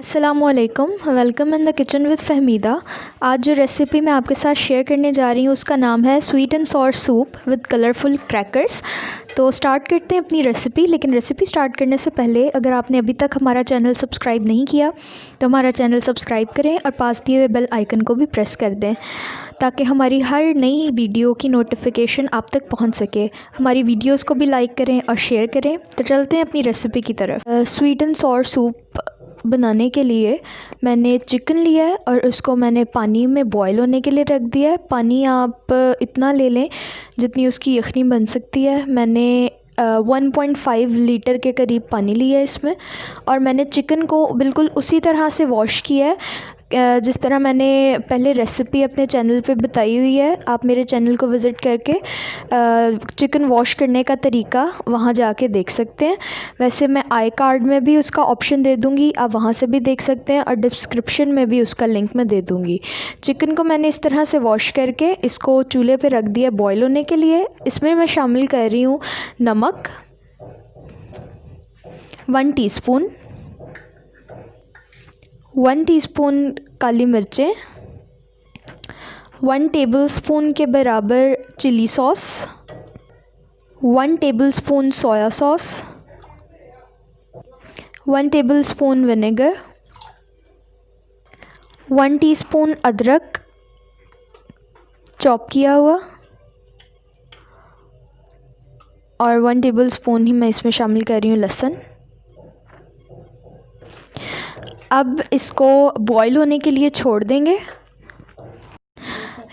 अस्सलामुअलैकुम, welcome in the kitchen with Fahmida. आज जो रेसिपी मैं आपके साथ शेयर करने जा रही हूँ उसका नाम है sweet and sour soup with colourful crackers. तो स्टार्ट करते हैं अपनी रेसिपी। लेकिन रेसिपी स्टार्ट करने से पहले अगर आपने अभी तक हमारा चैनल सब्सक्राइब नहीं किया तो हमारा चैनल सब्सक्राइब करें और पास दिए हुए बेल आइकन को भी प्रेस कर दें ताकि हमारी हर नई वीडियो की नोटिफिकेशन आप तक पहुंच सके। हमारी वीडियोस को भी लाइक करें और शेयर करें। तो चलते हैं अपनी रेसिपी की तरफ। स्वीट एंड सॉर सूप बनाने के लिए मैंने चिकन लिया है और उसको मैंने पानी में बॉईल होने के लिए रख दिया है। पानी आप इतना ले लें जितनी उसकी यखनी बन सकती है। मैंने 1.5 लीटर के करीब पानी लिया है इसमें, और मैंने चिकन को बिल्कुल उसी तरह से वॉश किया है जिस तरह मैंने पहले रेसिपी अपने चैनल पे बताई हुई है। आप मेरे चैनल को विज़िट करके चिकन वॉश करने का तरीका वहाँ जाके देख सकते हैं। वैसे मैं आई कार्ड में भी उसका ऑप्शन दे दूँगी, आप वहाँ से भी देख सकते हैं, और डिस्क्रिप्शन में भी उसका लिंक मैं दे दूँगी। चिकन को मैंने इस तरह से वॉश करके इसको चूल्हे पे रख दिया बॉईल होने के लिए। इसमें मैं शामिल कर रही हूँ नमक 1 टीस्पून, 1 टीस्पून काली मिर्चें, 1 टेबलस्पून के बराबर chilli sauce, 1 tablespoon soya sauce, 1 tablespoon vinegar, 1 teaspoon अदरक चॉप किया हुआ, और 1 टेबलस्पून ही मैं इसमें शामिल कर रही हूँ लहसुन। अब इसको बॉईल होने के लिए छोड़ देंगे।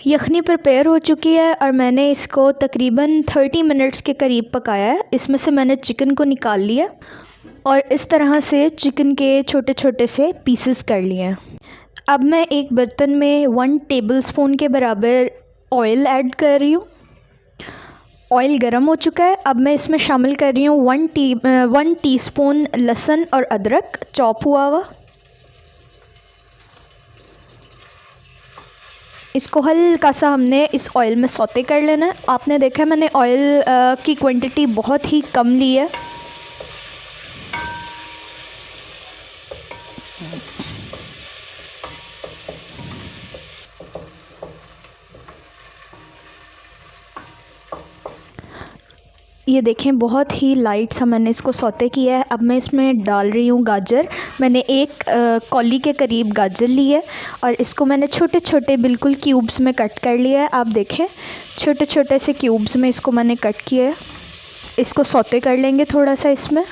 यखनी प्रिपेयर हो चुकी है और मैंने इसको तकरीबन 30 मिनट्स के करीब पकाया है। इसमें से मैंने चिकन को निकाल लिया और इस तरह से चिकन के छोटे छोटे से पीसेस कर लिए हैं। अब मैं एक बर्तन में 1 टेबलस्पून के बराबर ऑयल ऐड कर रही हूँ। ऑयल गर्म हो चुका है। अब मैं इसमें शामिल कर रही हूँ 1 टीस्पून लहसुन और अदरक चॉप हुआ हुआ। इसको हल्का सा हमने इस ऑयल में सौते कर लेना है। आपने देखा है मैंने ऑयल की क्वांटिटी बहुत ही कम ली है। ये देखें बहुत ही लाइट सा मैंने इसको सौते किया है। अब मैं इसमें डाल रही हूँ गाजर। मैंने एक कौली के करीब गाजर ली है और इसको मैंने छोटे छोटे बिल्कुल क्यूब्स में कट कर लिया है। आप देखें छोटे छोटे से क्यूब्स में इसको मैंने कट किया है। इसको सौते कर लेंगे थोड़ा सा इसमें।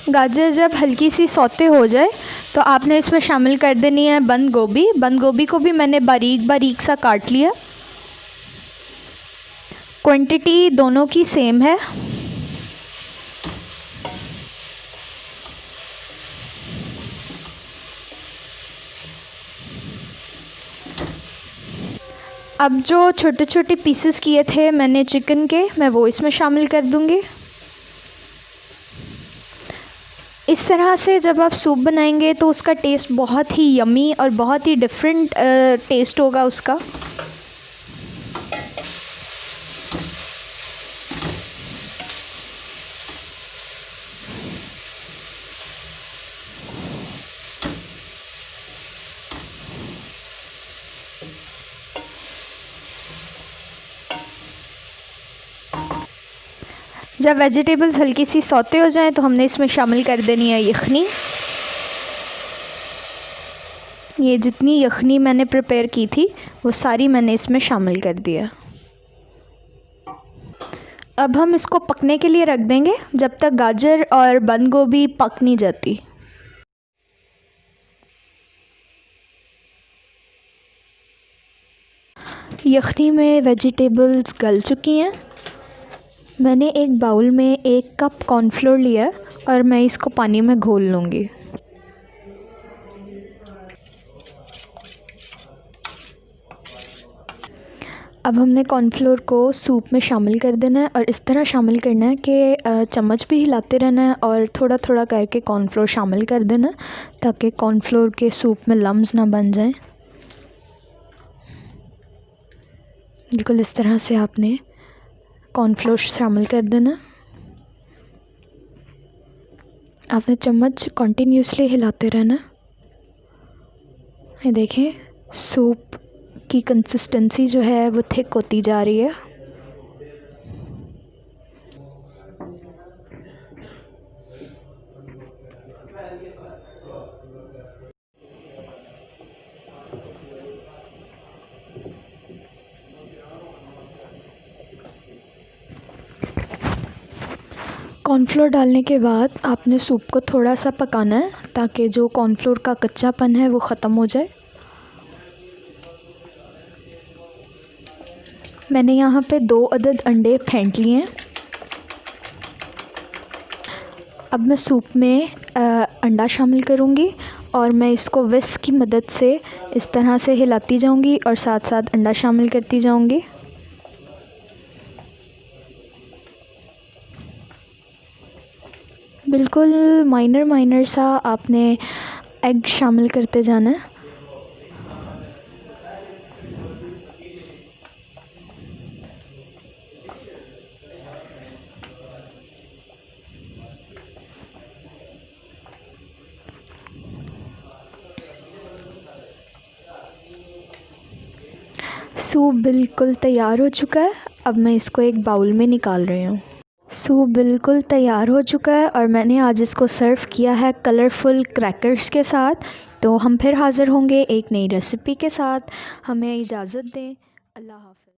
गाजर जब हल्की सी सौते हो जाए तो आपने इसमें शामिल कर देनी है बंद गोभी। बंद गोभी को भी मैंने बारीक बारीक सा काट लिया। क्वांटिटी दोनों की सेम है। अब जो छोटे छोटे पीसेस किए थे मैंने चिकन के, मैं वो इसमें शामिल कर दूंगी। इस तरह से जब आप सूप बनाएंगे तो उसका टेस्ट बहुत ही यमी और बहुत ही डिफरेंट टेस्ट होगा उसका। जब वेजिटेबल्स हल्की सी सौते हो जाएं तो हमने इसमें शामिल कर देनी है यखनी। ये जितनी यखनी मैंने प्रिपेयर की थी वो सारी मैंने इसमें शामिल कर दिया। अब हम इसको पकने के लिए रख देंगे जब तक गाजर और बंद गोभी पक नहीं जाती। यखनी में वेजिटेबल्स गल चुकी हैं। मैंने एक बाउल में 1 कप कॉर्नफ्लोर लिया और मैं इसको पानी में घोल लूँगी। अब हमने कॉर्नफ्लोर को सूप में शामिल कर देना है और इस तरह शामिल करना है कि चम्मच भी हिलाते रहना है और थोड़ा थोड़ा करके कॉर्नफ्लोर शामिल कर देना ताकि कॉर्नफ्लोर के सूप में लम्स ना बन जाएं। बिल्कुल इस तरह से आपने कॉर्नफ्लोर शामिल कर देना। आपने चम्मच कॉन्टीन्यूसली हिलाते रहना। ये देखें, सूप की कंसिस्टेंसी जो है वो थिक होती जा रही है। कॉर्नफ्लोर डालने के बाद आपने सूप को थोड़ा सा पकाना है ताकि जो कॉर्नफ्लोर का कच्चापन है वो ख़त्म हो जाए। मैंने यहाँ पे 2 अदद अंडे फेंट लिए हैं। अब मैं सूप में अंडा शामिल करूँगी और मैं इसको विस्क की मदद से इस तरह से हिलाती जाऊँगी और साथ साथ अंडा शामिल करती जाऊँगी। बिल्कुल माइनर सा आपने एग शामिल करते जाना है। सूप बिल्कुल तैयार हो चुका है। अब मैं इसको एक बाउल में निकाल रही हूँ। सूप बिल्कुल तैयार हो चुका है और मैंने आज इसको सर्व किया है कलरफुल क्रैकर्स के साथ। तो हम फिर हाज़िर होंगे एक नई रेसिपी के साथ। हमें इजाज़त दें। अल्लाह हाफ़िज़।